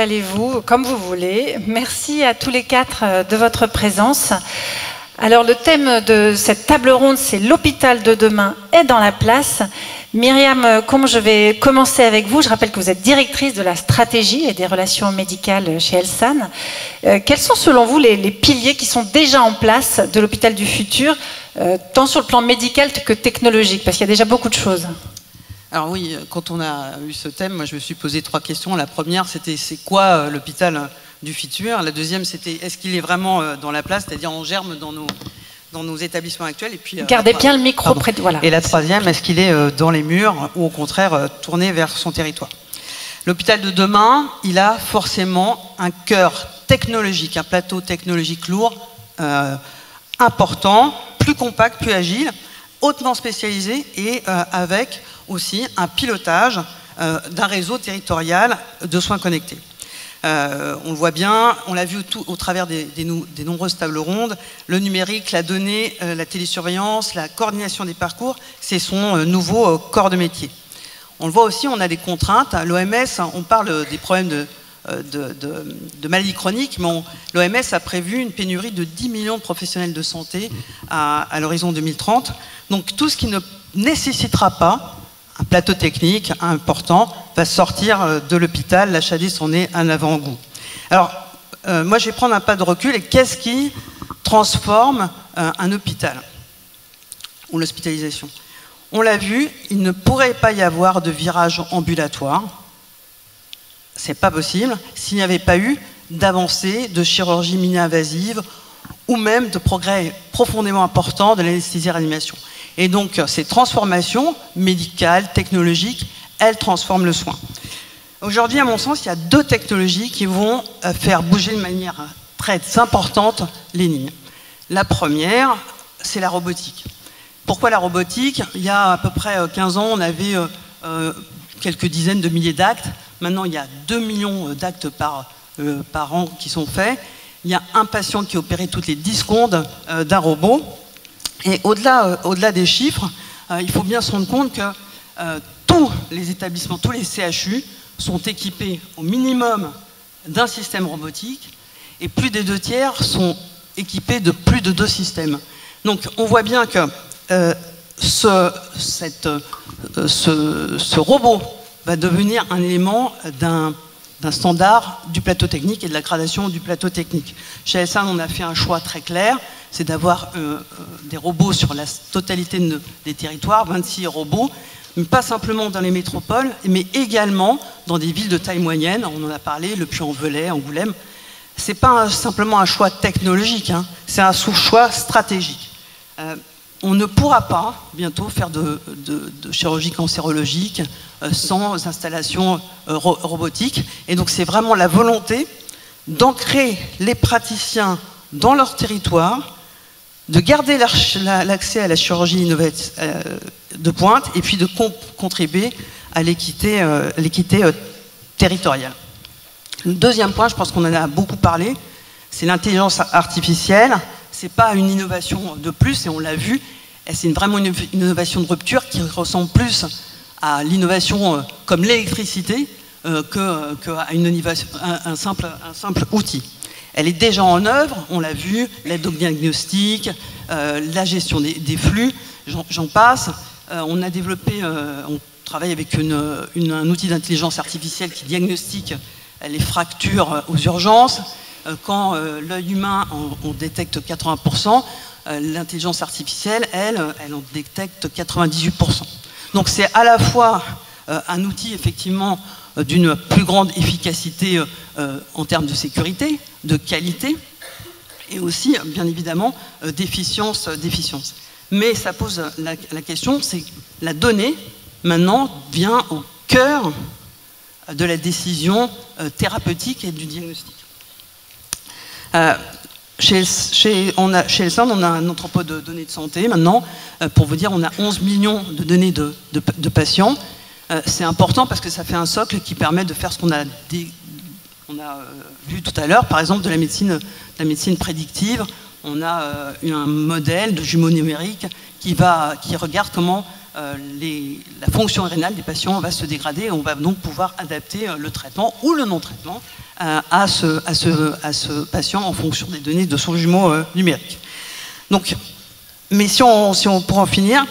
installez-vous comme vous voulez. Merci à tous les quatre de votre présence. Alors le thème de cette table ronde, c'est l'hôpital de demain est dans la place. Myriam Combe, je vais commencer avec vous. Je rappelle que vous êtes directrice de la stratégie et des relations médicales chez Elsan. Quels sont selon vous les piliers qui sont déjà en place de l'hôpital du futur, tant sur le plan médical que technologique, parce qu'il y a déjà beaucoup de choses. Alors oui, quand on a eu ce thème, moi je me suis posé 3 questions. La première, c'était c'est quoi l'hôpital du futur? La deuxième, c'était est-ce qu'il est vraiment dans la place, c'est-à-dire en germe dans nos établissements actuels? Et puis, gardez bien le micro près de... Voilà. Et la troisième, est-ce qu'il est dans les murs ou au contraire tourné vers son territoire? L'hôpital de demain, il a forcément un cœur technologique, un plateau technologique lourd, important, plus compact, plus agile, hautement spécialisé et avec aussi un pilotage d'un réseau territorial de soins connectés. On le voit bien, on l'a vu au travers des nombreuses tables rondes, le numérique, la donnée, la télésurveillance, la coordination des parcours, c'est son nouveau corps de métier. On le voit aussi, on a des contraintes. L'OMS, on parle des problèmes de maladies chroniques, mais l'OMS a prévu une pénurie de 10 millions de professionnels de santé à l'horizon 2030. Donc tout ce qui ne nécessitera pas un plateau technique important va sortir de l'hôpital. L'HAD s'en est un avant-goût. Alors, moi, je vais prendre un pas de recul. Et qu'est-ce qui transforme un hôpital ou l'hospitalisation? On l'a vu, il ne pourrait pas y avoir de virage ambulatoire. C'est pas possible s'il n'y avait pas eu d'avancée de chirurgie mini-invasive ou même de progrès profondément importants de l'anesthésie-réanimation. Et donc, ces transformations médicales, technologiques, elles transforment le soin. Aujourd'hui, à mon sens, il y a 2 technologies qui vont faire bouger de manière très importante les lignes. La première, c'est la robotique. Pourquoi la robotique? Il y a à peu près 15 ans, on avait quelques dizaines de milliers d'actes. Maintenant, il y a 2 millions d'actes par an qui sont faits. Il y a un patient qui est opéré toutes les 10 secondes d'un robot. Et au-delà des chiffres, il faut bien se rendre compte que tous les établissements, tous les CHU sont équipés au minimum d'un système robotique et plus des 2 tiers sont équipés de plus de 2 systèmes. Donc on voit bien que ce robot va devenir un élément d'un standard du plateau technique et de la gradation du plateau technique. Chez Elsan, on a fait un choix très clair, c'est d'avoir des robots sur la totalité des territoires, 26 robots, mais pas simplement dans les métropoles, mais également dans des villes de taille moyenne. On en a parlé, Le Puy-en-Velay, Angoulême. Ce n'est pas simplement un choix technologique, hein, c'est un choix stratégique. On ne pourra pas bientôt faire de chirurgie cancérologique sans installation robotique. Et donc c'est vraiment la volonté d'ancrer les praticiens dans leur territoire, de garder l'accès à la chirurgie de pointe et puis de contribuer à l'équité territoriale. Le deuxième point, je pense qu'on en a beaucoup parlé, c'est l'intelligence artificielle. Ce n'est pas une innovation de plus, et on l'a vu, c'est vraiment une innovation de rupture qui ressemble plus à l'innovation comme l'électricité qu'à un simple outil. Elle est déjà en œuvre, on l'a vu, l'aide au diagnostic, la gestion des flux, j'en passe. On a développé, on travaille avec un outil d'intelligence artificielle qui diagnostique les fractures aux urgences. Quand l'œil humain en détecte 80%, l'intelligence artificielle, elle en détecte 98%. Donc c'est à la fois un outil effectivement d'une plus grande efficacité en termes de sécurité, de qualité, et aussi, bien évidemment, d'efficience. Mais ça pose la question, c'est la donnée, maintenant, vient au cœur de la décision thérapeutique et du diagnostic. Chez Elsan, on a un entrepôt de données de santé maintenant. Pour vous dire, on a 11 millions de données de patients. C'est important parce que ça fait un socle qui permet de faire ce qu'on a vu tout à l'heure, par exemple de la médecine prédictive. On a un modèle de jumeaux numériques qui regarde comment la fonction rénale des patients va se dégrader et on va donc pouvoir adapter le traitement ou le non-traitement à ce patient en fonction des données de son jumeau numérique. Donc, mais si on pour en finir,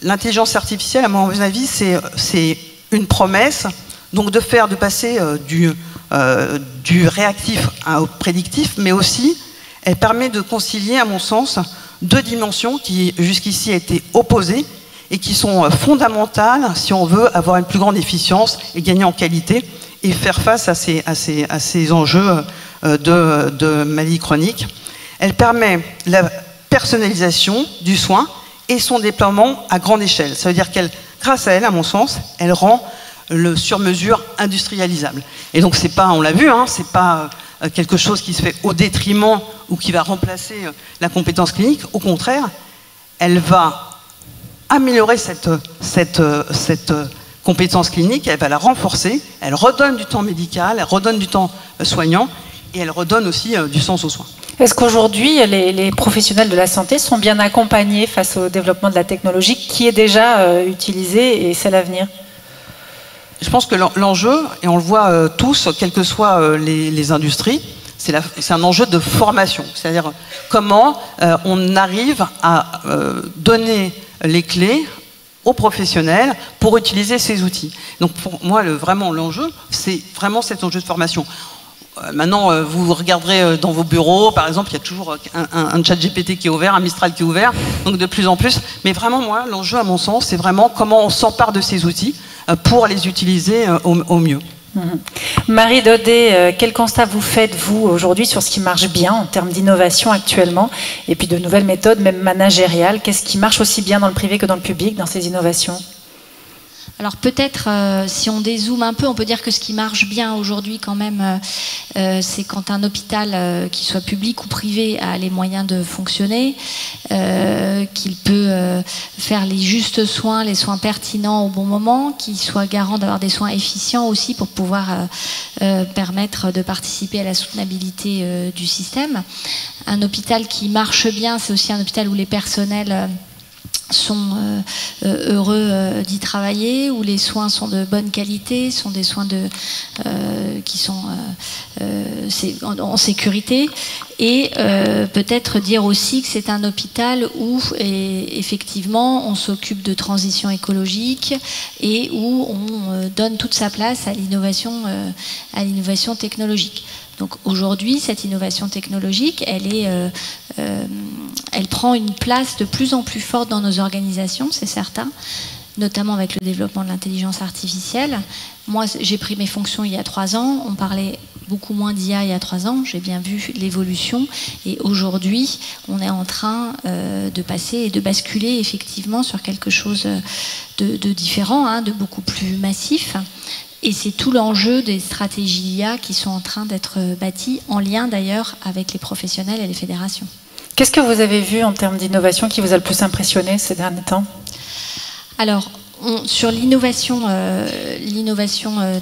l'intelligence artificielle, à mon avis, c'est une promesse, donc de passer du réactif au prédictif, mais aussi, elle permet de concilier, à mon sens, deux dimensions qui jusqu'ici étaient opposées et qui sont fondamentales si on veut avoir une plus grande efficience et gagner en qualité et faire face à ces enjeux de maladie chronique. Elle permet la personnalisation du soin et son déploiement à grande échelle. Ça veut dire qu'elle, grâce à elle, à mon sens, elle rend le sur-mesure industrialisable. Et donc c'est pas, on l'a vu, hein, c'est pas quelque chose qui se fait au détriment ou qui va remplacer la compétence clinique. Au contraire, elle va améliorer cette compétence clinique, elle va la renforcer, elle redonne du temps médical, elle redonne du temps soignant et elle redonne aussi du sens aux soins. Est-ce qu'aujourd'hui, les professionnels de la santé sont bien accompagnés face au développement de la technologie qui est déjà utilisée et c'est l'avenir? Je pense que l'enjeu, et on le voit tous, quelles que soient les industries, c'est un enjeu de formation. C'est-à-dire comment on arrive à donner les clés aux professionnels pour utiliser ces outils. Donc pour moi, vraiment l'enjeu, c'est vraiment cet enjeu de formation. Maintenant, vous regarderez dans vos bureaux, par exemple, il y a toujours un chat GPT qui est ouvert, un Mistral qui est ouvert, donc de plus en plus. Mais vraiment, moi, l'enjeu, à mon sens, c'est vraiment comment on s'empare de ces outils pour les utiliser au mieux. Marie Daudet, quel constat vous faites, vous, aujourd'hui, sur ce qui marche bien en termes d'innovation actuellement, et puis de nouvelles méthodes, même managériales? Qu'est-ce qui marche aussi bien dans le privé que dans le public, dans ces innovations? Alors peut-être, si on dézoome un peu, on peut dire que ce qui marche bien aujourd'hui quand même, c'est quand un hôpital, qu'il soit public ou privé, a les moyens de fonctionner, qu'il peut faire les justes soins, les soins pertinents au bon moment, qu'il soit garant d'avoir des soins efficients aussi pour pouvoir permettre de participer à la soutenabilité du système. Un hôpital qui marche bien, c'est aussi un hôpital où les personnels sont heureux d'y travailler, où les soins sont de bonne qualité, sont des soins qui sont en sécurité, et peut-être dire aussi que c'est un hôpital où effectivement on s'occupe de transition écologique et où on donne toute sa place à l'innovation technologique. Donc aujourd'hui, cette innovation technologique, elle prend une place de plus en plus forte dans nos organisations, c'est certain, notamment avec le développement de l'intelligence artificielle. Moi, j'ai pris mes fonctions il y a 3 ans, on parlait beaucoup moins d'IA il y a 3 ans, j'ai bien vu l'évolution, et aujourd'hui, on est en train de passer et de basculer effectivement sur quelque chose de différent, hein, de beaucoup plus massif. Et c'est tout l'enjeu des stratégies IA qui sont en train d'être bâties, en lien d'ailleurs avec les professionnels et les fédérations. Qu'est-ce que vous avez vu en termes d'innovation qui vous a le plus impressionné ces derniers temps? Alors, sur l'innovation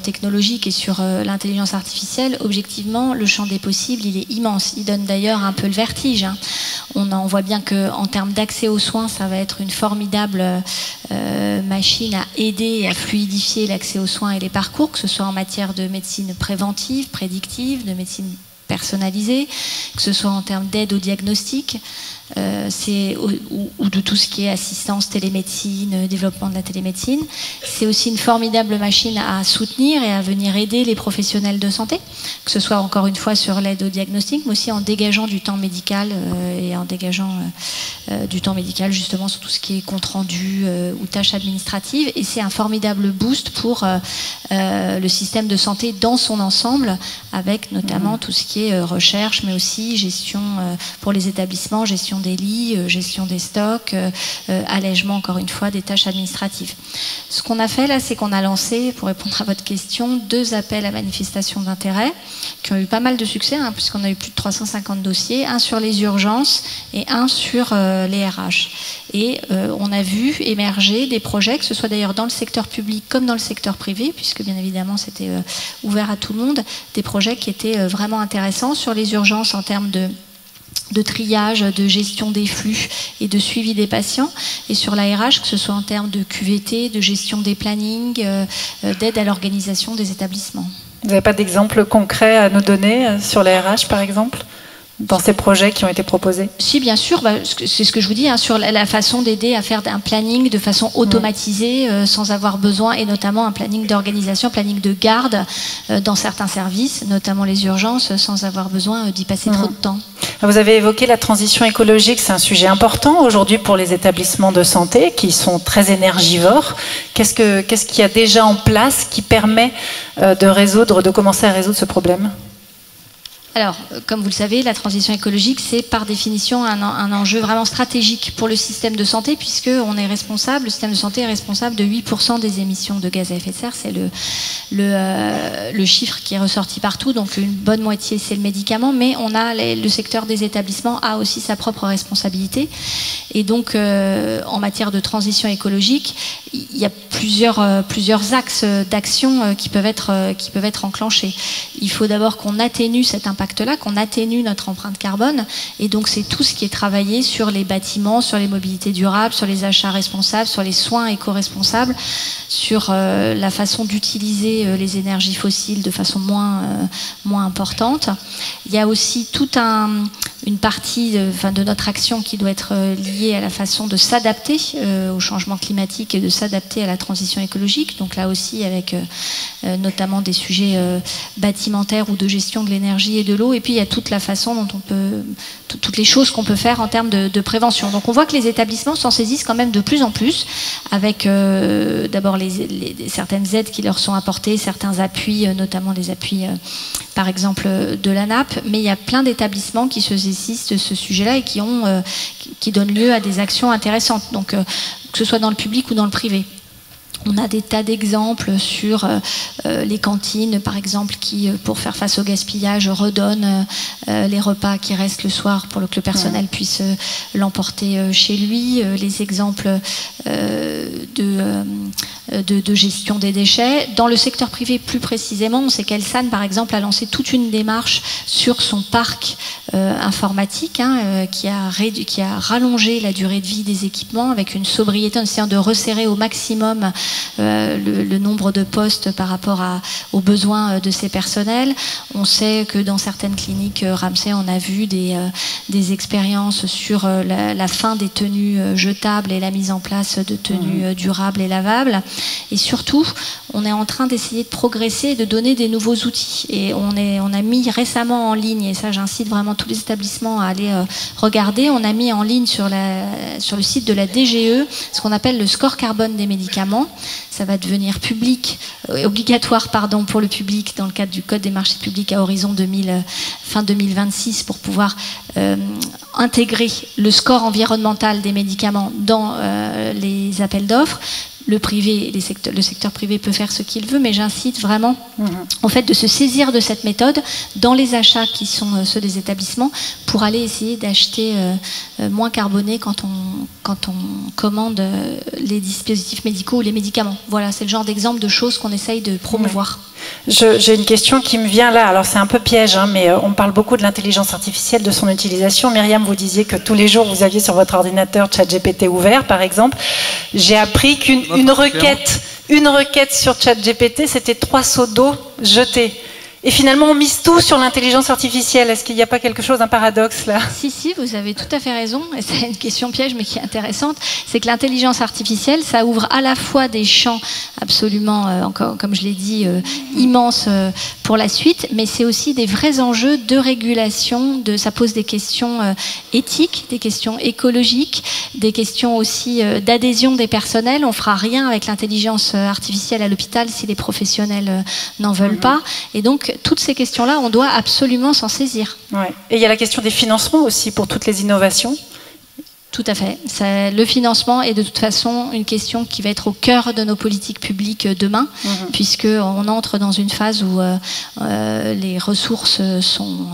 technologique et sur l'intelligence artificielle, objectivement, le champ des possibles, il est immense. Il donne d'ailleurs un peu le vertige, hein. On voit bien qu'en termes d'accès aux soins, ça va être une formidable machine à aider et à fluidifier l'accès aux soins et les parcours, que ce soit en matière de médecine préventive, prédictive, de médecine personnalisée, que ce soit en termes d'aide au diagnostic, ou de tout ce qui est assistance télémédecine, développement de la télémédecine. C'est aussi une formidable machine à soutenir et à venir aider les professionnels de santé, que ce soit encore une fois sur l'aide au diagnostic, mais aussi en dégageant du temps médical et en dégageant du temps médical justement sur tout ce qui est compte rendu ou tâches administratives. Et c'est un formidable boost pour le système de santé dans son ensemble, avec notamment tout ce qui est recherche, mais aussi gestion pour les établissements, gestion des lits, gestion des stocks, allègement encore une fois des tâches administratives. Ce qu'on a fait là, c'est qu'on a lancé, pour répondre à votre question, 2 appels à manifestation d'intérêt qui ont eu pas mal de succès, hein, puisqu'on a eu plus de 350 dossiers, un sur les urgences et un sur les RH. Et on a vu émerger des projets, que ce soit d'ailleurs dans le secteur public comme dans le secteur privé, puisque bien évidemment c'était ouvert à tout le monde, des projets qui étaient vraiment intéressants sur les urgences en termes de de triage, de gestion des flux et de suivi des patients. Et sur la RH, que ce soit en termes de QVT, de gestion des plannings, d'aide à l'organisation des établissements. Vous n'avez pas d'exemple concret à nous donner sur la RH, par exemple, dans ces projets qui ont été proposés? Si, bien sûr, c'est ce que je vous dis, hein, sur la façon d'aider à faire un planning de façon automatisée, sans avoir besoin, et notamment un planning d'organisation, planning de garde dans certains services, notamment les urgences, sans avoir besoin d'y passer trop de temps. Vous avez évoqué la transition écologique, c'est un sujet important aujourd'hui pour les établissements de santé qui sont très énergivores. Qu'est-ce qu'il y a déjà en place qui permet de commencer à résoudre ce problème? Alors, comme vous le savez, la transition écologique, c'est par définition un enjeu vraiment stratégique pour le système de santé, puisque le système de santé est responsable de 8% des émissions de gaz à effet de serre. C'est le chiffre qui est ressorti partout, donc une bonne moitié, c'est le médicament, mais le secteur des établissements a aussi sa propre responsabilité. Et donc, en matière de transition écologique, il y a plusieurs axes d'action qui peuvent être enclenchés. Il faut d'abord qu'on atténue cet impact-là, qu'on atténue notre empreinte carbone. Et donc, c'est tout ce qui est travaillé sur les bâtiments, sur les mobilités durables, sur les achats responsables, sur les soins éco-responsables, sur la façon d'utiliser les énergies fossiles de façon moins importante. Il y a aussi toute une partie de notre action qui doit être liée à la façon de s'adapter au changement climatique et de s'adapter à la transition écologique. Donc là aussi, avec notamment des sujets bâtimentaires ou de gestion de l'énergie et de l'eau. Et puis, il y a toute la façon dont toutes les choses qu'on peut faire en termes de prévention. Donc, on voit que les établissements s'en saisissent quand même de plus en plus, avec d'abord certaines aides qui leur sont apportées, certains appuis, notamment des appuis, par exemple, de l'ANAP. Mais il y a plein d'établissements qui se saisissent de ce sujet-là et qui donnent lieu à des actions intéressantes, donc que ce soit dans le public ou dans le privé. On a des tas d'exemples sur les cantines, par exemple, qui, pour faire face au gaspillage, redonnent les repas qui restent le soir pour que le personnel puisse l'emporter chez lui. Les exemples de gestion des déchets. Dans le secteur privé, plus précisément, on sait qu'Elsan, par exemple, a lancé toute une démarche sur son parc informatique, qui a rallongé la durée de vie des équipements avec une sobriété, en essayant de resserrer au maximum le nombre de postes par rapport aux besoins de ces personnels. On sait que dans certaines cliniques Ramsay, on a vu des expériences sur la fin des tenues jetables et la mise en place de tenues durables et lavables. Et surtout, on est en train d'essayer de progresser et de donner des nouveaux outils. Et on a mis récemment en ligne, et ça j'incite vraiment tous les établissements à aller regarder, on a mis en ligne sur le site de la DGE ce qu'on appelle le score carbone des médicaments. Ça va devenir obligatoire pour le public dans le cadre du Code des marchés publics à horizon fin 2026 pour pouvoir intégrer le score environnemental des médicaments dans les appels d'offres. Le secteur privé peut faire ce qu'il veut, mais j'incite vraiment en fait de se saisir de cette méthode dans les achats qui sont ceux des établissements pour aller essayer d'acheter moins carboné quand on commande les dispositifs médicaux ou les médicaments. Voilà, c'est le genre d'exemple de choses qu'on essaye de promouvoir. J'ai une question qui me vient là, alors c'est un peu piège, mais on parle beaucoup de l'intelligence artificielle, de son utilisation. Myriam, vous disiez que tous les jours vous aviez sur votre ordinateur ChatGPT ouvert, par exemple. J'ai appris qu'une requête sur ChatGPT, c'était 3 seaux d'eau jetés. Et finalement, on mise tout sur l'intelligence artificielle. Est-ce qu'il n'y a pas quelque chose, un paradoxe là? Si, vous avez tout à fait raison. Et c'est une question piège, mais qui est intéressante. C'est que l'intelligence artificielle, ça ouvre à la fois des champs absolument, comme je l'ai dit, immenses pour la suite, mais c'est aussi des vrais enjeux de régulation. Ça pose des questions éthiques, des questions écologiques, des questions aussi d'adhésion des personnels. On fera rien avec l'intelligence artificielle à l'hôpital si les professionnels n'en veulent pas. Et donc, toutes ces questions-là, on doit absolument s'en saisir. Ouais. Et il y a la question des financements aussi pour toutes les innovations. Tout à fait. Le financement est de toute façon une question qui va être au cœur de nos politiques publiques demain, puisqu'on entre dans une phase où les ressources sont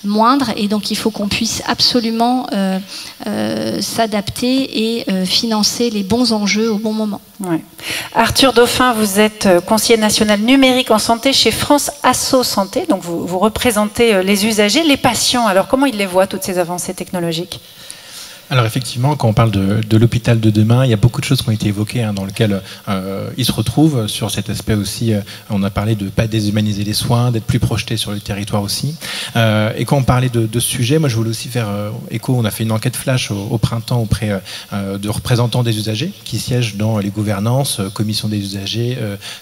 moindres, et donc il faut qu'on puisse absolument s'adapter et financer les bons enjeux au bon moment. Ouais. Arthur Dauphin, vous êtes conseiller national numérique en santé chez France Asso Santé, donc vous représentez les usagers, les patients. Alors comment ils les voient, toutes ces avancées technologiques ? Alors effectivement, quand on parle de l'hôpital de demain, il y a beaucoup de choses qui ont été évoquées dans lesquelles ils se retrouvent sur cet aspect aussi. On a parlé de ne pas déshumaniser les soins, d'être plus projeté sur le territoire aussi. Et quand on parlait de ce sujet, moi je voulais aussi faire écho. On a fait une enquête flash au printemps auprès de représentants des usagers qui siègent dans les gouvernances, commissions des usagers,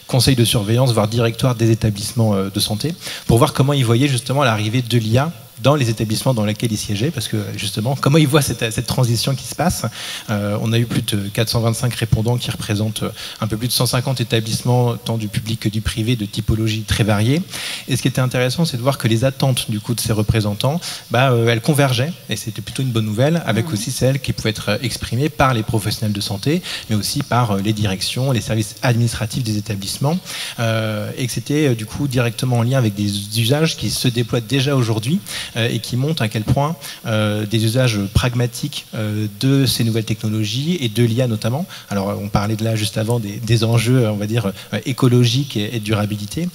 conseils de surveillance, voire directoire des établissements de santé, pour voir comment ils voyaient justement l'arrivée de l'IA dans les établissements dans lesquels ils siégeaient, parce que justement, comment ils voient cette transition qui se passe. On a eu plus de 425 répondants qui représentent un peu plus de 150 établissements, tant du public que du privé, de typologies très variées. Et ce qui était intéressant, c'est de voir que les attentes du coup de ces représentants, elles convergeaient, et c'était plutôt une bonne nouvelle, avec aussi celles qui pouvaient être exprimées par les professionnels de santé, mais aussi par les directions, les services administratifs des établissements, et que c'était du coup directement en lien avec des usages qui se déploient déjà aujourd'hui, et qui montrent à quel point des usages pragmatiques de ces nouvelles technologies et de l'IA notamment. Alors on parlait de là juste avant des enjeux, on va dire, écologiques et de durabilité,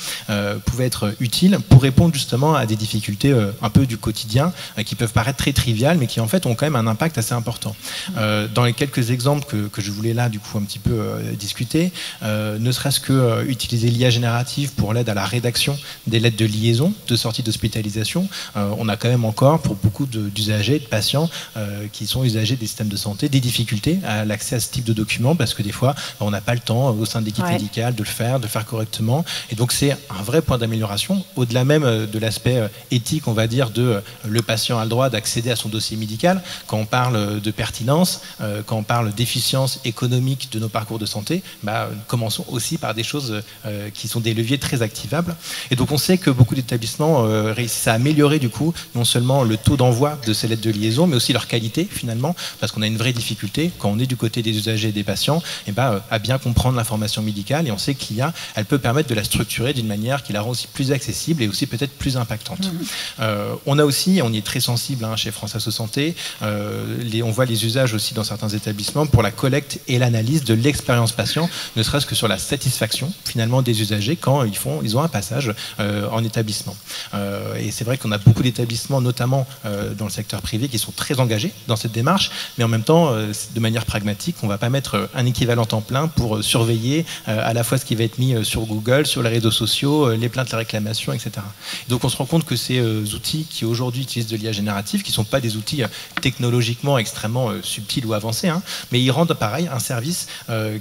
pouvaient être utiles pour répondre justement à des difficultés un peu du quotidien qui peuvent paraître très triviales, mais qui en fait ont quand même un impact assez important. Dans les quelques exemples que je voulais là du coup un petit peu discuter, ne serait-ce que utiliser l'IA générative pour l'aide à la rédaction des lettres de liaison de sortie d'hospitalisation. On a quand même encore, pour beaucoup d'usagers, de patients qui sont usagers des systèmes de santé, des difficultés à l'accès à ce type de documents, parce que des fois, on n'a pas le temps au sein de l'équipe médicale de le faire correctement. Et donc, c'est un vrai point d'amélioration, au-delà même de l'aspect éthique, on va dire, de le patient a le droit d'accéder à son dossier médical. Quand on parle de pertinence, quand on parle d'efficience économique de nos parcours de santé, commençons aussi par des choses qui sont des leviers très activables. Et donc, on sait que beaucoup d'établissements réussissent à améliorer, du coup, non seulement le taux d'envoi de ces lettres de liaison, mais aussi leur qualité finalement, parce qu'on a une vraie difficulté quand on est du côté des usagers et des patients, à bien comprendre l'information médicale, et on sait que l'IA, elle peut permettre de la structurer d'une manière qui la rend aussi plus accessible et aussi peut-être plus impactante. On a aussi, on y est très sensible chez France Asso Santé, on voit les usages aussi dans certains établissements pour la collecte et l'analyse de l'expérience patient, ne serait-ce que sur la satisfaction finalement des usagers quand ils ont un passage en établissement. Et c'est vrai qu'on a beaucoup d'établissements, notamment dans le secteur privé, qui sont très engagés dans cette démarche, mais en même temps, de manière pragmatique, on ne va pas mettre un équivalent temps plein pour surveiller à la fois ce qui va être mis sur Google, sur les réseaux sociaux, les plaintes, les réclamations, etc. Donc on se rend compte que ces outils qui aujourd'hui utilisent de l'IA générative, qui ne sont pas des outils technologiquement extrêmement subtils ou avancés, mais ils rendent pareil un service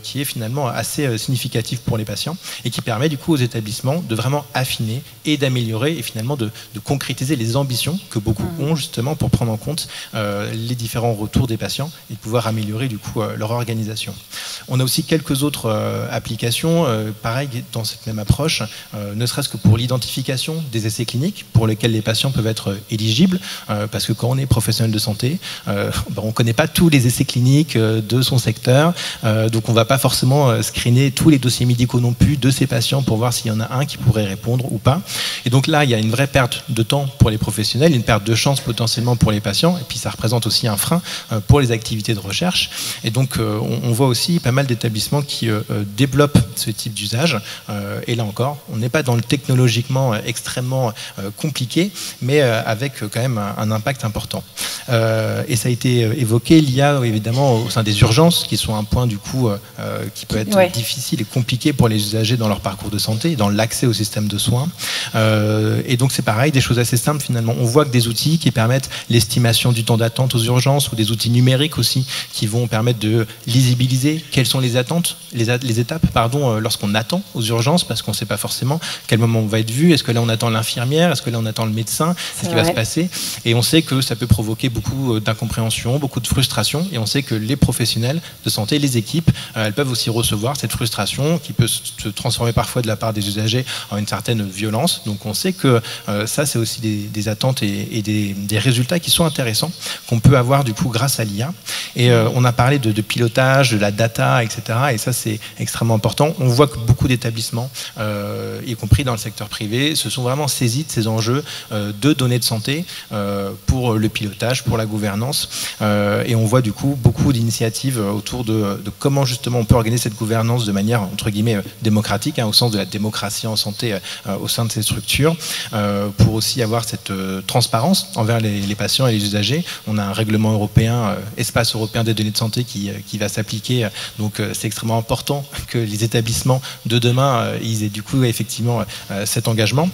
qui est finalement assez significatif pour les patients et qui permet du coup aux établissements de vraiment affiner et d'améliorer et finalement de concrétiser les ambitions que beaucoup ont justement pour prendre en compte les différents retours des patients et de pouvoir améliorer du coup leur organisation. On a aussi quelques autres applications, pareil dans cette même approche, ne serait-ce que pour l'identification des essais cliniques pour lesquels les patients peuvent être éligibles, parce que quand on est professionnel de santé, on ne connaît pas tous les essais cliniques de son secteur, donc on ne va pas forcément screener tous les dossiers médicaux non plus de ces patients pour voir s'il y en a un qui pourrait répondre ou pas. Et donc là, il y a une vraie perte de temps pour les professionnels, une perte de chance potentiellement pour les patients, et puis ça représente aussi un frein pour les activités de recherche. Et donc on voit aussi pas mal d'établissements qui développent ce type d'usage, et là encore, on n'est pas dans le technologiquement extrêmement compliqué, mais avec quand même un impact important. Et ça a été évoqué, l'IA évidemment au sein des urgences, qui sont un point du coup qui peut être difficile et compliqué pour les usagers dans leur parcours de santé, dans l'accès au système de soins. Et donc c'est pareil, des choses assez simples finalement. On voit que des outils qui permettent l'estimation du temps d'attente aux urgences, ou des outils numériques aussi qui vont permettre de lisibiliser quelles sont les attentes, les étapes lorsqu'on attend aux urgences, parce qu'on ne sait pas forcément quel moment on va être vu. Est-ce que là on attend l'infirmière, est-ce que là on attend le médecin, c'est ce qui va se passer. Et on sait que ça peut provoquer beaucoup d'incompréhension, beaucoup de frustration, et on sait que les professionnels de santé, les équipes, elles peuvent aussi recevoir cette frustration qui peut se transformer parfois de la part des usagers en une certaine violence. Donc on sait que ça c'est aussi des attentes et des résultats qui sont intéressants, qu'on peut avoir du coup grâce à l'IA. Et on a parlé de pilotage, de la data, etc. Et ça, c'est extrêmement important. On voit que beaucoup d'établissements, y compris dans le secteur privé, se sont vraiment saisis de ces enjeux de données de santé pour le pilotage, pour la gouvernance. Et on voit du coup beaucoup d'initiatives autour de comment justement on peut organiser cette gouvernance de manière, entre guillemets, démocratique, au sens de la démocratie en santé au sein de ces structures, pour aussi avoir cette transparence envers les patients et les usagers. On a un règlement européen, espace européen des données de santé qui va s'appliquer, donc c'est extrêmement important que les établissements de demain, ils aient du coup effectivement cet engagement,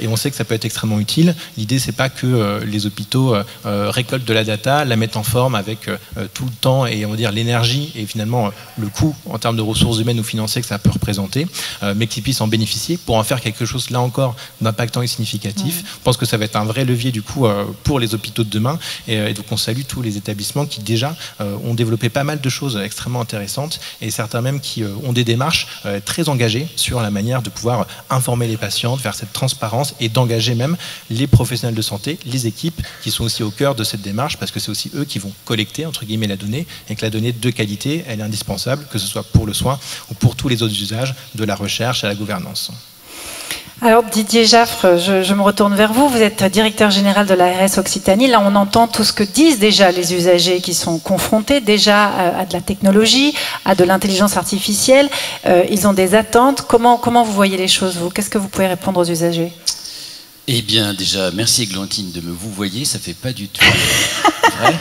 et on sait que ça peut être extrêmement utile. L'idée, c'est pas que les hôpitaux récoltent de la data, la mettent en forme avec tout le temps et on va dire l'énergie et finalement le coût en termes de ressources humaines ou financières que ça peut représenter, mais qu'ils puissent en bénéficier pour en faire quelque chose, là encore, d'impactant et significatif. Je pense que ça va être un vrai levier du coup pour les hôpitaux de demain, et donc on salue tous les établissements qui déjà ont développé pas mal de choses extrêmement intéressantes, et certains même qui ont des démarches très engagées sur la manière de pouvoir informer les patients, de faire cette transparence et d'engager même les professionnels de santé, les équipes qui sont aussi au cœur de cette démarche, parce que c'est aussi eux qui vont collecter entre guillemets la donnée, et que la donnée de qualité, elle est indispensable, que ce soit pour le soin ou pour tous les autres usages, de la recherche à la gouvernance. Alors Didier Jaffre, je me retourne vers vous. Vous êtes directeur général de l'ARS Occitanie. Là, on entend tout ce que disent déjà les usagers qui sont confrontés déjà à de la technologie, à de l'intelligence artificielle. Ils ont des attentes. Comment vous voyez les choses, vous? Qu'est-ce que vous pouvez répondre aux usagers? Eh bien, déjà, merci Églantine de me vous voyer. Ça fait pas du tout vrai.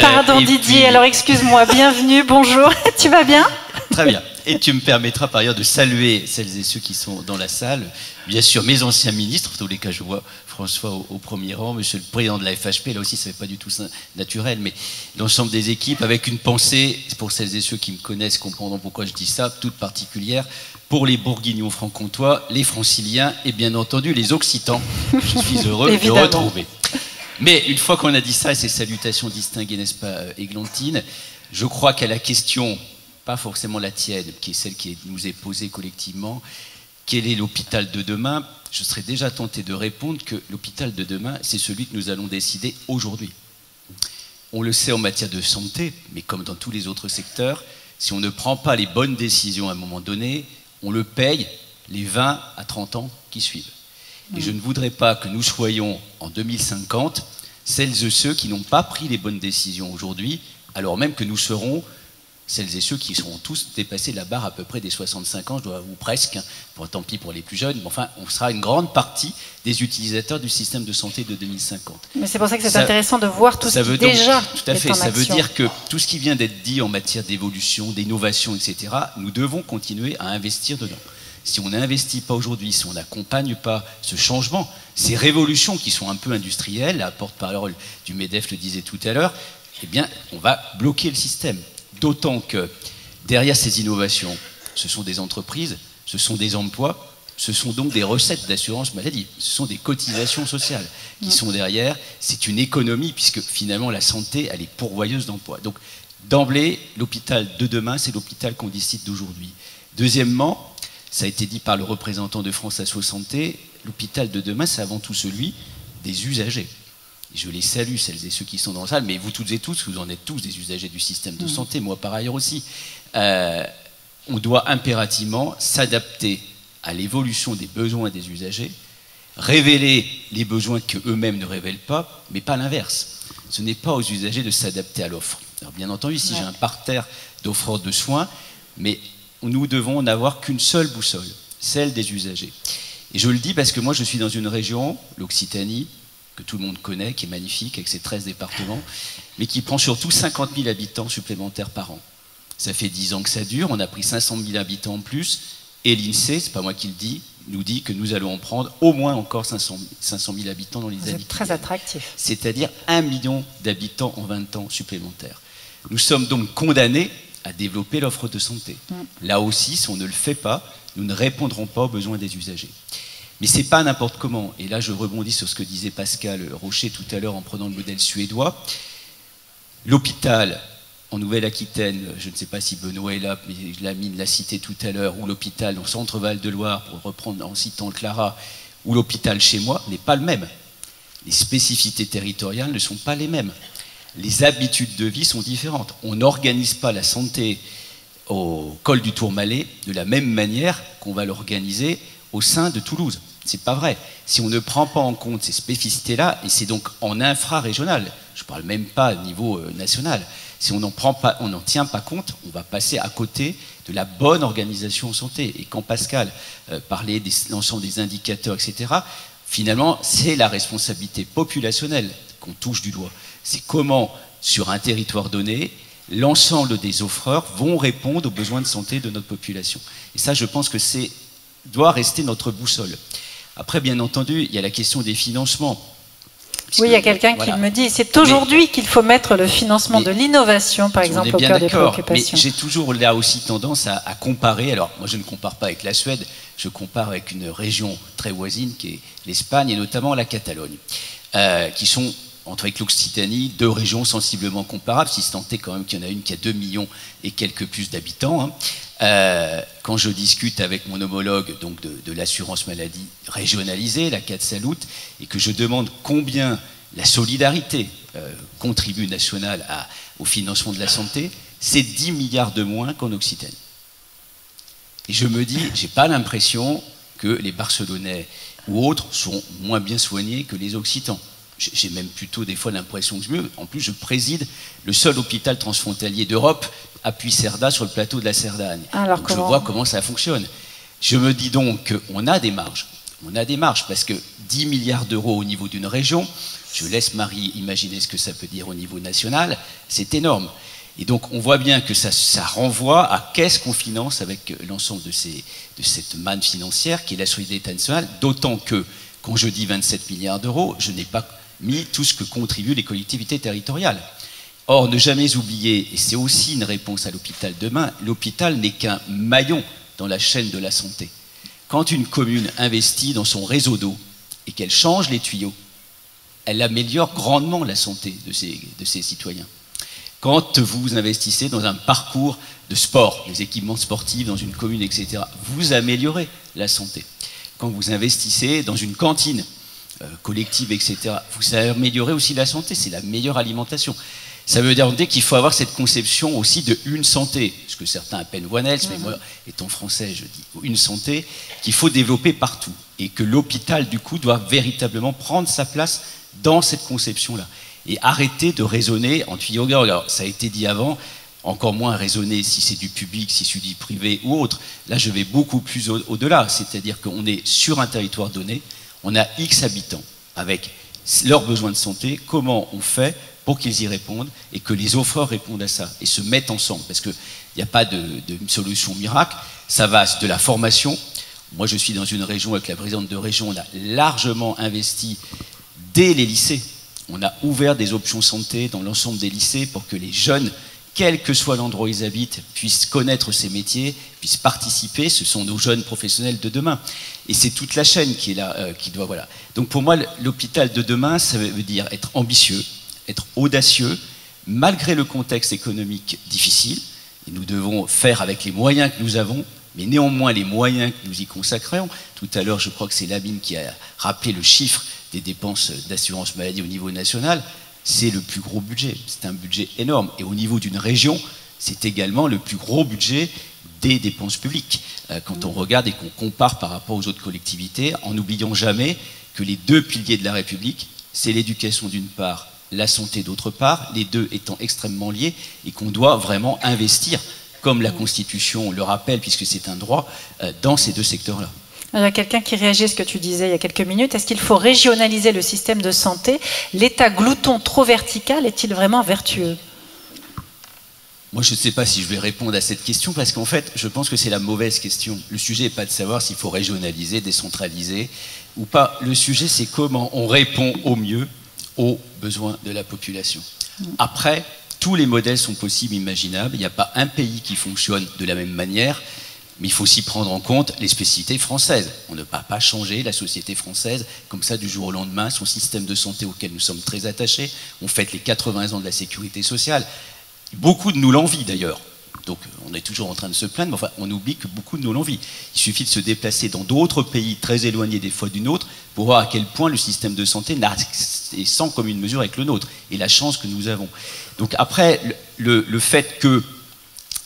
Pardon Didier, puis... alors excuse-moi, bienvenue, bonjour. Tu vas bien? Très bien. Et tu me permettras par ailleurs de saluer celles et ceux qui sont dans la salle. Bien sûr, mes anciens ministres, en tous les cas, je vois François au premier rang, monsieur le président de la FHP, là aussi, ça ne fait pas du tout naturel, mais l'ensemble des équipes, avec une pensée, pour celles et ceux qui me connaissent, comprendront pourquoi je dis ça, toute particulière, pour les Bourguignons franc-comtois, les Franciliens et bien entendu les Occitans. Je suis heureux de retrouver. Mais une fois qu'on a dit ça, et ces salutations distinguées, n'est-ce pas, Églantine, je crois qu'à la question, pas forcément la tienne, qui est celle qui nous est posée collectivement, quel est l'hôpital de demain? Je serais déjà tenté de répondre que l'hôpital de demain, c'est celui que nous allons décider aujourd'hui. On le sait en matière de santé, mais comme dans tous les autres secteurs, si on ne prend pas les bonnes décisions à un moment donné, on le paye les 20 à 30 ans qui suivent. Et je ne voudrais pas que nous soyons en 2050 celles et ceux qui n'ont pas pris les bonnes décisions aujourd'hui, alors même que nous serons celles et ceux qui seront tous dépassés la barre à peu près des 65 ans, ou presque, tant pis pour les plus jeunes, mais enfin, on sera une grande partie des utilisateurs du système de santé de 2050. Mais c'est pour ça que c'est intéressant de voir tout ce qui déjà tout à fait, ça veut dire que tout ce qui vient d'être dit en matière d'évolution, d'innovation, etc., nous devons continuer à investir dedans. Si on n'investit pas aujourd'hui, si on n'accompagne pas ce changement, ces révolutions qui sont un peu industrielles, la porte-parole du MEDEF le disait tout à l'heure, eh bien, on va bloquer le système. D'autant que derrière ces innovations, ce sont des entreprises, ce sont des emplois, ce sont donc des recettes d'assurance maladie, ce sont des cotisations sociales qui sont derrière. C'est une économie puisque finalement la santé, elle est pourvoyeuse d'emplois. Donc d'emblée, l'hôpital de demain, c'est l'hôpital qu'on décide d'aujourd'hui. Deuxièmement, ça a été dit par le représentant de France Asso Santé, l'hôpital de demain, c'est avant tout celui des usagers. Je les salue, celles et ceux qui sont dans la salle, mais vous toutes et tous, vous en êtes tous des usagers du système de santé, moi par ailleurs aussi. On doit impérativement s'adapter à l'évolution des besoins des usagers, révéler les besoins qu'eux-mêmes ne révèlent pas, mais pas l'inverse. Ce n'est pas aux usagers de s'adapter à l'offre. Alors bien entendu, si j'ai un parterre d'offres de soins, mais nous devons n'avoir qu'une seule boussole, celle des usagers. Et je le dis parce que moi je suis dans une région, l'Occitanie, que tout le monde connaît, qui est magnifique, avec ses 13 départements, mais qui prend surtout 50 000 habitants supplémentaires par an. Ça fait 10 ans que ça dure, on a pris 500 000 habitants en plus, et l'INSEE, c'est pas moi qui le dis, nous dit que nous allons en prendre au moins encore 500 000 habitants dans les années qui viennent. C'est très attractif. C'est-à-dire 1 million d'habitants en 20 ans supplémentaires. Nous sommes donc condamnés à développer l'offre de santé. Là aussi, si on ne le fait pas, nous ne répondrons pas aux besoins des usagers. Mais ce n'est pas n'importe comment. Et là, je rebondis sur ce que disait Pascal Rocher tout à l'heure en prenant le modèle suédois. L'hôpital en Nouvelle-Aquitaine, je ne sais pas si Benoît est là, mais Lamine l'a cité tout à l'heure, ou l'hôpital en Centre-Val de Loire, pour reprendre en citant Clara, ou l'hôpital chez moi, n'est pas le même. Les spécificités territoriales ne sont pas les mêmes. Les habitudes de vie sont différentes. On n'organise pas la santé au col du Tourmalet de la même manière qu'on va l'organiser au sein de Toulouse. C'est pas vrai. Si on ne prend pas en compte ces spécificités-là, et c'est donc en infra-régional, je ne parle même pas au niveau national, si on n'en tient pas compte, on va passer à côté de la bonne organisation en santé. Et quand Pascal parlait de l'ensemble des indicateurs, etc., finalement, c'est la responsabilité populationnelle qu'on touche du doigt. C'est comment, sur un territoire donné, l'ensemble des offreurs vont répondre aux besoins de santé de notre population. Et ça, je pense que doit rester notre boussole. Après, bien entendu, il y a la question des financements. Oui, il y a quelqu'un qui me dit, c'est aujourd'hui qu'il faut mettre le financement de l'innovation, par exemple, au cœur des préoccupations. Mais j'ai toujours là aussi tendance à comparer. Alors, moi, je ne compare pas avec la Suède, je compare avec une région très voisine qui est l'Espagne et notamment la Catalogne, qui sont, avec l'Occitanie, deux régions sensiblement comparables, si tant est quand même qu'il y en a une qui a 2 millions et quelques plus d'habitants. Quand je discute avec mon homologue donc de l'assurance maladie régionalisée, la CatSalut, et que je demande combien la solidarité contribue nationale au financement de la santé, c'est 10 milliards de moins qu'en Occitanie. Et je me dis, j'ai pas l'impression que les Barcelonais ou autres sont moins bien soignés que les Occitans. J'ai même plutôt des fois l'impression que c'est mieux. En plus, je préside le seul hôpital transfrontalier d'Europe à Puigcerdà, sur le plateau de la Cerdagne. Alors, je vois comment ça fonctionne. Je me dis donc qu'on a des marges. On a des marges parce que 10 milliards d'euros au niveau d'une région, je laisse Marie imaginer ce que ça peut dire au niveau national, c'est énorme. Et donc on voit bien que ça renvoie à qu'est-ce qu'on finance avec l'ensemble de cette manne financière qui est la solidarité nationale, d'autant que quand je dis 27 milliards d'euros, je n'ai pas mis tout ce que contribuent les collectivités territoriales. Or, ne jamais oublier, et c'est aussi une réponse à l'hôpital demain, l'hôpital n'est qu'un maillon dans la chaîne de la santé. Quand une commune investit dans son réseau d'eau et qu'elle change les tuyaux, elle améliore grandement la santé de ses citoyens. Quand vous investissez dans un parcours de sport, des équipements sportifs dans une commune, etc., vous améliorez la santé. Quand vous investissez dans une cantine collective, etc., vous améliorez aussi la santé, c'est la meilleure alimentation. Ça veut dire qu'il faut avoir cette conception aussi de une santé, ce que certains appellent One Health, mais moi, étant français, je dis une santé, qu'il faut développer partout. Et que l'hôpital, du coup, doit véritablement prendre sa place dans cette conception-là. Et arrêter de raisonner en tuyau. Alors, ça a été dit avant, encore moins raisonner si c'est du public, si c'est du privé ou autre. Là, je vais beaucoup plus au-delà. C'est-à-dire qu'on est sur un territoire donné, on a X habitants avec leurs besoins de santé, comment on fait pour qu'ils y répondent et que les offreurs répondent à ça et se mettent ensemble. Parce qu'il n'y a pas de solution miracle, ça va de la formation. Moi, je suis dans une région avec la présidente de région, on a largement investi dès les lycées. On a ouvert des options santé dans l'ensemble des lycées pour que les jeunes, quel que soit l'endroit où ils habitent, puissent connaître ces métiers, puissent participer. Ce sont nos jeunes professionnels de demain. Et c'est toute la chaîne qui est là, qui doit, voilà. Donc pour moi, l'hôpital de demain, ça veut dire être ambitieux, être audacieux, malgré le contexte économique difficile. Et nous devons faire avec les moyens que nous avons, mais néanmoins les moyens que nous y consacrons. Tout à l'heure, je crois que c'est Labine qui a rappelé le chiffre des dépenses d'assurance maladie au niveau national. C'est le plus gros budget, c'est un budget énorme. Et au niveau d'une région, c'est également le plus gros budget des dépenses publiques. Quand on regarde et qu'on compare par rapport aux autres collectivités, en n'oubliant jamais que les deux piliers de la République, c'est l'éducation d'une part, la santé d'autre part, les deux étant extrêmement liés, et qu'on doit vraiment investir, comme la Constitution le rappelle, puisque c'est un droit, dans ces deux secteurs-là. Il y a quelqu'un qui réagit à ce que tu disais il y a quelques minutes. Est-ce qu'il faut régionaliser le système de santé? L'État glouton trop vertical est-il vraiment vertueux? Moi, je ne sais pas si je vais répondre à cette question, parce qu'en fait, je pense que c'est la mauvaise question. Le sujet n'est pas de savoir s'il faut régionaliser, décentraliser ou pas. Le sujet, c'est comment on répond au mieux aux besoins de la population. Après, tous les modèles sont possibles, imaginables. Il n'y a pas un pays qui fonctionne de la même manière. Mais il faut aussi prendre en compte les spécificités françaises. On ne peut pas changer la société française comme ça du jour au lendemain, son système de santé auquel nous sommes très attachés. On fête les 80 ans de la sécurité sociale. Beaucoup de nous l'envient d'ailleurs. Donc on est toujours en train de se plaindre, mais enfin, on oublie que beaucoup de nous l'ont envie. Il suffit de se déplacer dans d'autres pays très éloignés des fois du nôtre pour voir à quel point le système de santé est sans commune mesure avec le nôtre, et la chance que nous avons. Donc après, le fait que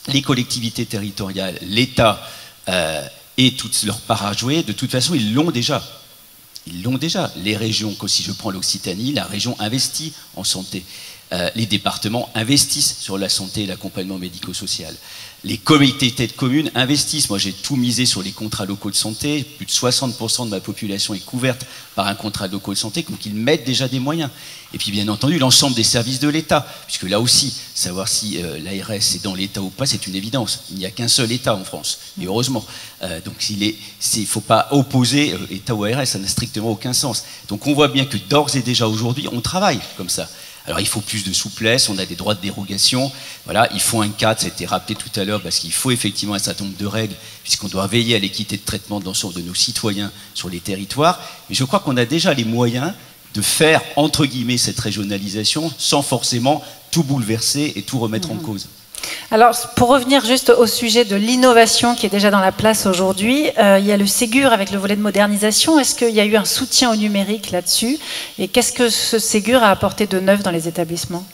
les collectivités territoriales, l'État aient toute leur part à jouer, de toute façon, ils l'ont déjà. Ils l'ont déjà. Les régions, si je prends l'Occitanie, la région investit en santé. Les départements investissent sur la santé et l'accompagnement médico-social. Les communautés de communes investissent. Moi, j'ai tout misé sur les contrats locaux de santé. Plus de 60% de ma population est couverte par un contrat local de santé, donc ils mettent déjà des moyens. Et puis, bien entendu, l'ensemble des services de l'État, puisque là aussi, savoir si l'ARS est dans l'État ou pas, c'est une évidence. Il n'y a qu'un seul État en France, et heureusement. Donc, il ne faut pas opposer État ou ARS, ça n'a strictement aucun sens. Donc, on voit bien que d'ores et déjà aujourd'hui, on travaille comme ça. Alors il faut plus de souplesse, on a des droits de dérogation, voilà, il faut un cadre, ça a été rappelé tout à l'heure, parce qu'il faut effectivement un certain nombre de règles, puisqu'on doit veiller à l'équité de traitement de l'ensemble de nos citoyens sur les territoires, mais je crois qu'on a déjà les moyens de faire, entre guillemets, cette régionalisation sans forcément tout bouleverser et tout remettre en cause. Alors, pour revenir juste au sujet de l'innovation qui est déjà dans la place aujourd'hui, il y a le Ségur avec le volet de modernisation. Est-ce qu'il y a eu un soutien au numérique là-dessus? Et qu'est-ce que ce Ségur a apporté de neuf dans les établissements?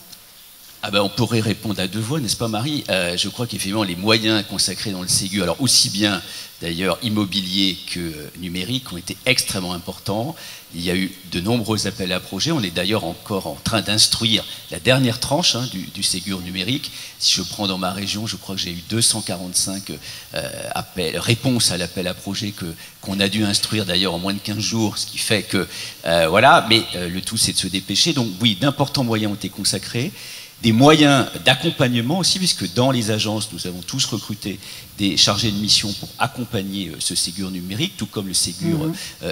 On pourrait répondre à deux voix, n'est-ce pas Marie? Je crois qu'effectivement les moyens consacrés dans le Ségur, alors aussi bien d'ailleurs immobilier que numérique, ont été extrêmement importants. Il y a eu de nombreux appels à projets. On est d'ailleurs encore en train d'instruire la dernière tranche du Ségur numérique. Si je prends dans ma région, je crois que j'ai eu 245 réponses à l'appel à projet qu'on a dû instruire d'ailleurs en moins de 15 jours, ce qui fait que, voilà, mais le tout c'est de se dépêcher. Donc oui, d'importants moyens ont été consacrés. Des moyens d'accompagnement aussi, puisque dans les agences, nous avons tous recruté des chargés de mission pour accompagner ce Ségur numérique, tout comme le Ségur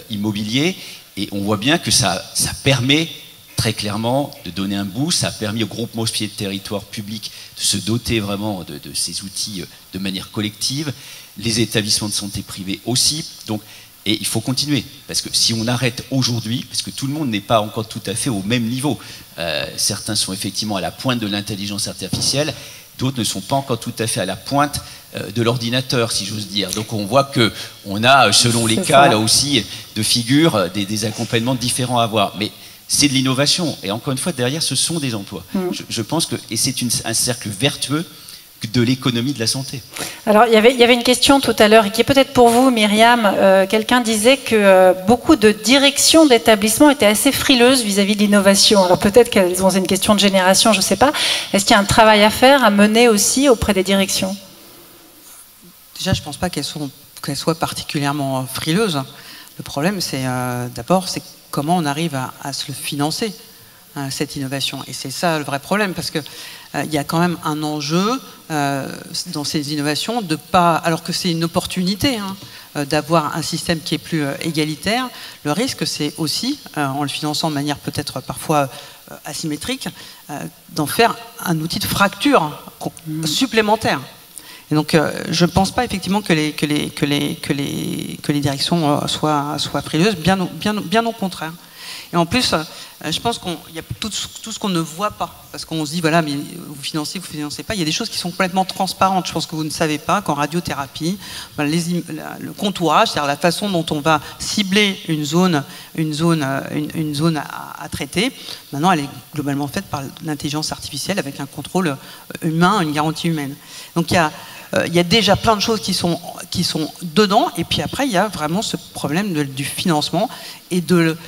immobilier. Et on voit bien que ça permet très clairement de donner un boost. Ça a permis au groupement hospitalier de territoire public de se doter vraiment de ces outils de manière collective. Les établissements de santé privés aussi. Donc, et il faut continuer, parce que si on arrête aujourd'hui, parce que tout le monde n'est pas encore tout à fait au même niveau, certains sont effectivement à la pointe de l'intelligence artificielle, d'autres ne sont pas encore tout à fait à la pointe de l'ordinateur, si j'ose dire. Donc on voit qu'on a, selon les cas, là aussi, de figure, des accompagnements différents à avoir. Mais c'est de l'innovation, et encore une fois, derrière, ce sont des emplois. Je pense que, et c'est un cercle vertueux de l'économie de la santé. Alors, il y avait une question tout à l'heure, et qui est peut-être pour vous, Myriam. Quelqu'un disait que beaucoup de directions d'établissements étaient assez frileuses vis-à-vis de l'innovation. Alors, peut-être qu'elles ont une question de génération, je ne sais pas. Est-ce qu'il y a un travail à faire, à mener aussi auprès des directions? Déjà, je ne pense pas qu'elles soient particulièrement frileuses. Le problème, c'est d'abord, c'est comment on arrive à se le financer, cette innovation. Et c'est ça le vrai problème, parce que il y a quand même un enjeu dans ces innovations de pas, alors que c'est une opportunité d'avoir un système qui est plus égalitaire. Le risque, c'est aussi, en le finançant de manière peut-être parfois asymétrique, d'en faire un outil de fracture supplémentaire. Et donc, je ne pense pas effectivement que les directions soient frileuses, bien au contraire. Et en plus, je pense qu'il y a tout ce qu'on ne voit pas, parce qu'on se dit, voilà, mais vous financez pas. Il y a des choses qui sont complètement transparentes. Je pense que vous ne savez pas qu'en radiothérapie, le contourage, c'est-à-dire la façon dont on va cibler une zone à traiter, maintenant, elle est globalement faite par l'intelligence artificielle avec un contrôle humain, une garantie humaine. Donc, il y a déjà plein de choses qui sont dedans, et puis après, il y a vraiment ce problème du financement et de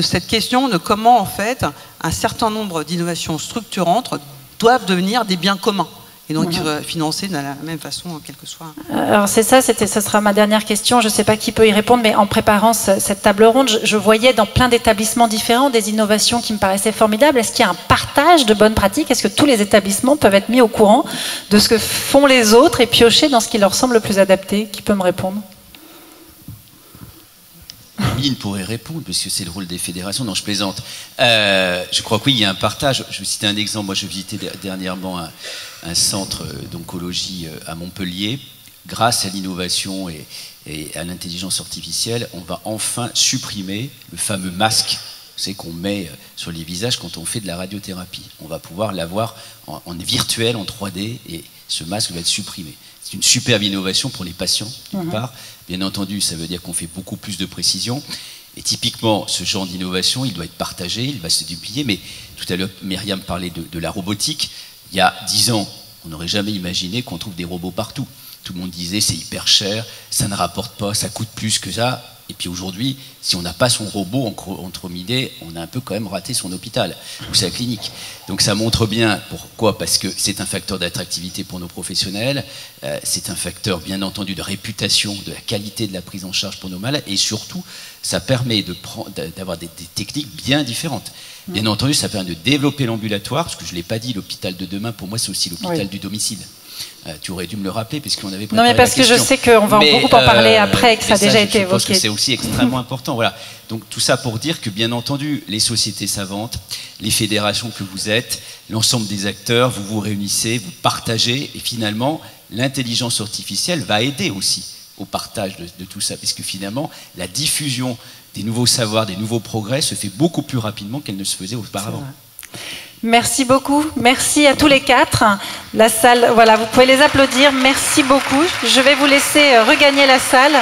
cette question de comment, en fait, un certain nombre d'innovations structurantes doivent devenir des biens communs et donc financés de la même façon, quel que soit. Alors c'est ça, ce sera ma dernière question. Je ne sais pas qui peut y répondre, mais en préparant cette table ronde, je voyais dans plein d'établissements différents des innovations qui me paraissaient formidables. Est-ce qu'il y a un partage de bonnes pratiques? Est-ce que tous les établissements peuvent être mis au courant de ce que font les autres et piocher dans ce qui leur semble le plus adapté? Qui peut me répondre? Mine pourrait répondre, parce que c'est le rôle des fédérations. Non, je plaisante. Je crois que oui, il y a un partage. Je vais citer un exemple. Moi, je visitais dernièrement un centre d'oncologie à Montpellier. Grâce à l'innovation et à l'intelligence artificielle, on va enfin supprimer le fameux masque qu'on met sur les visages quand on fait de la radiothérapie. On va pouvoir l'avoir en virtuel, en 3D, et Ce masque va être supprimé. C'est une superbe innovation pour les patients, d'une part. Bien entendu, ça veut dire qu'on fait beaucoup plus de précision. Et typiquement, ce genre d'innovation, il doit être partagé, il va se duplier. Mais tout à l'heure, Myriam parlait de la robotique. Il y a 10 ans, on n'aurait jamais imaginé qu'on trouve des robots partout. Tout le monde disait c'est hyper cher, ça ne rapporte pas, ça coûte plus que ça. Et puis aujourd'hui, si on n'a pas son robot entremidé, on a un peu quand même raté son hôpital ou sa clinique. Donc ça montre bien pourquoi, parce que c'est un facteur d'attractivité pour nos professionnels, c'est un facteur bien entendu de réputation, de la qualité de la prise en charge pour nos malades, et surtout, ça permet d'avoir des techniques bien différentes. Bien entendu, ça permet de développer l'ambulatoire, parce que je ne l'ai pas dit, l'hôpital de demain, pour moi, c'est aussi l'hôpital du domicile. Tu aurais dû me le rappeler, puisqu'on avait préparé non, mais parce que je sais qu'on va beaucoup en parler après, que ça a déjà été évoqué. Je pense que c'est aussi extrêmement important. Voilà. Donc tout ça pour dire que, bien entendu, les sociétés savantes, les fédérations que vous êtes, l'ensemble des acteurs, vous vous réunissez, vous partagez, et finalement, l'intelligence artificielle va aider aussi au partage de tout ça, puisque finalement, la diffusion des nouveaux savoirs, des nouveaux progrès se fait beaucoup plus rapidement qu'elle ne se faisait auparavant. Merci beaucoup. Merci à tous les 4. La salle, voilà, vous pouvez les applaudir. Merci beaucoup. Je vais vous laisser regagner la salle.